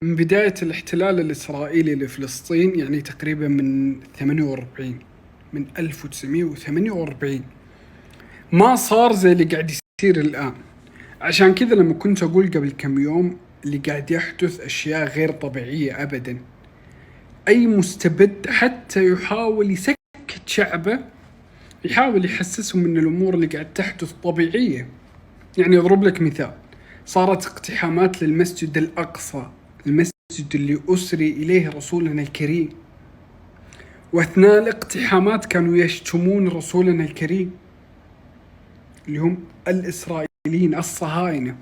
من بداية الاحتلال الإسرائيلي لفلسطين يعني تقريبا من 48 من 1948 ما صار زي اللي قاعد يصير الآن. عشان كذا لما كنت أقول قبل كم يوم اللي قاعد يحدث أشياء غير طبيعية أبدا. أي مستبد حتى يحاول يسكت شعبه، يحاول يحسسهم أن الأمور اللي قاعد تحدث طبيعية. يعني أضرب لك مثال، صارت اقتحامات للمسجد الأقصى، المسجد اللي أسري إليه رسولنا الكريم، وأثناء الاقتحامات كانوا يشتمون رسولنا الكريم اللي هم الإسرائيليين الصهاينة.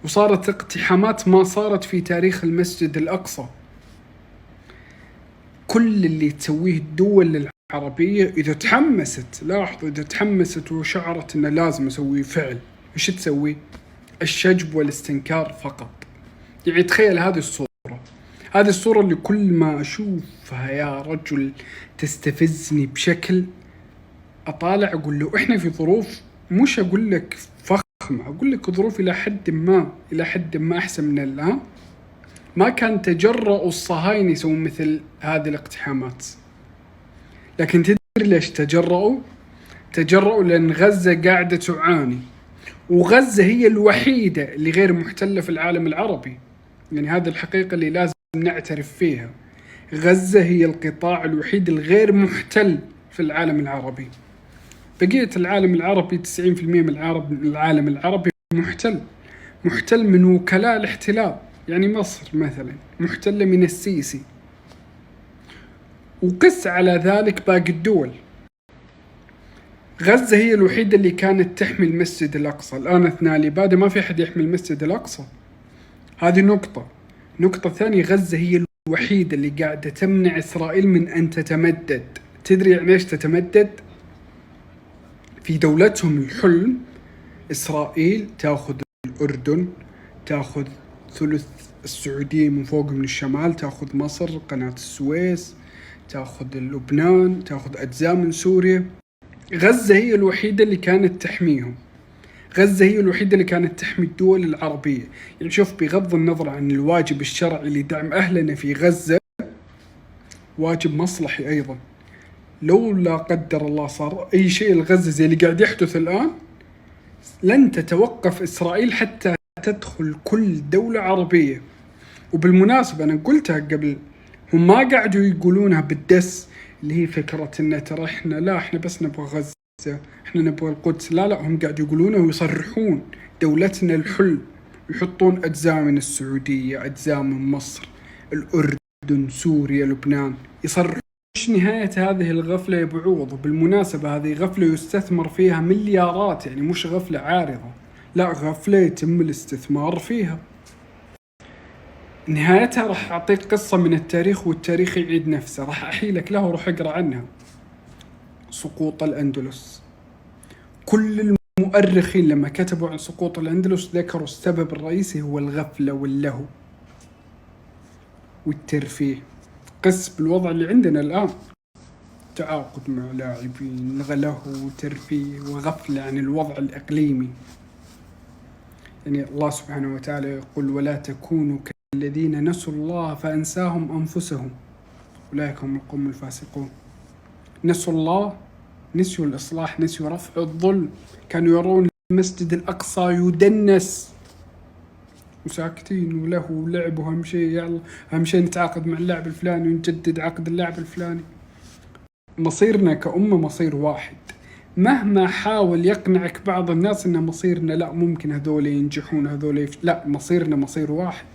وصارت اقتحامات ما صارت في تاريخ المسجد الأقصى. كل اللي تسويه الدول العربية إذا تحمست، لاحظوا، إذا تحمست وشعرت إنه لازم أسوي فعل، إيش تسوي؟ الشجب والاستنكار فقط. يعني تخيل هذه الصورة اللي كل ما أشوفها يا رجل تستفزني بشكل. أطالع أقول له إحنا في ظروف، مش أقول لك فخمة، أقول لك ظروف إلى حد ما أحسن من الآن. ما كان تجرؤوا الصهاينة يسوون مثل هذه الاقتحامات، لكن تدري ليش تجرؤوا؟ لأن غزة قاعدة تعاني، وغزة هي الوحيدة اللي غير محتلة في العالم العربي. يعني هذه الحقيقة اللي لازم نعترف فيها. غزة هي القطاع الوحيد الغير محتل في العالم العربي. بقية العالم العربي 90% من العالم العربي محتل من وكلاء الاحتلال. يعني مصر مثلا محتلة من السيسي، وقس على ذلك باقي الدول. غزة هي الوحيدة اللي كانت تحمي المسجد الأقصى. الآن أثناء الإبادة ما في أحد يحمي المسجد الأقصى. هذه نقطة ثانية، غزة هي الوحيدة اللي قاعدة تمنع إسرائيل من أن تتمدد. تدري يعني إيش تتمدد؟ في دولتهم الحلم إسرائيل تأخذ الأردن، تأخذ ثلث السعودية من فوق من الشمال، تأخذ مصر، قناة السويس، تأخذ لبنان، تأخذ أجزاء من سوريا. غزة هي الوحيدة اللي كانت تحميهم. غزة هي الوحيدة اللي كانت تحمي الدول العربية. يعني شوف، بغض النظر عن الواجب الشرعي لدعم أهلنا في غزة، واجب مصلحي أيضا. لو لا قدر الله صار أي شيء لغزة زي اللي قاعد يحدث الآن، لن تتوقف إسرائيل حتى تدخل كل دولة عربية. وبالمناسبة أنا قلتها قبل، هم ما قاعدوا يقولونها بالدس، اللي هي فكرة إن ترى إحنا بس نبغى غزة، إحنا نبغى القدس. لا، هم قاعد يقولونه ويصرحون دولتنا الحلم، يحطون أجزاء من السعودية، أجزاء من مصر، الأردن، سوريا، لبنان، يصرحون. إيش نهاية هذه الغفلة يا أبو عوض؟ وبالمناسبة هذه غفلة يستثمر فيها مليارات، يعني مش غفلة عارضة، لا، غفلة يتم الاستثمار فيها. نهايتها راح أعطيك قصة من التاريخ، والتاريخ يعيد نفسه. راح أحيي لك له وروح أقرأ عنها. سقوط الأندلس. كل المؤرخين لما كتبوا عن سقوط الأندلس ذكروا السبب الرئيسي هو الغفلة واللهو والترفيه. قس بالوضع اللي عندنا الآن، تعاقد مع لاعبين، لهو وترفيه وغفلة عن الوضع الإقليمي. يعني الله سبحانه وتعالى يقول: ولا تكونوا كالذين نسوا الله فأنساهم أنفسهم أولئك هم القوم الفاسقون. نسوا الله، نسيوا الإصلاح، نسيوا رفع الظلم. كانوا يرون المسجد الأقصى يدنس وساكتين، وله ولعب، وهم شيء يلا أهم شيء نتعاقد مع اللاعب الفلاني ونجدد عقد اللاعب الفلاني. مصيرنا كأمة مصير واحد. مهما حاول يقنعك بعض الناس إن مصيرنا لا، ممكن هذول ينجحون، هذول لا، مصيرنا مصير واحد.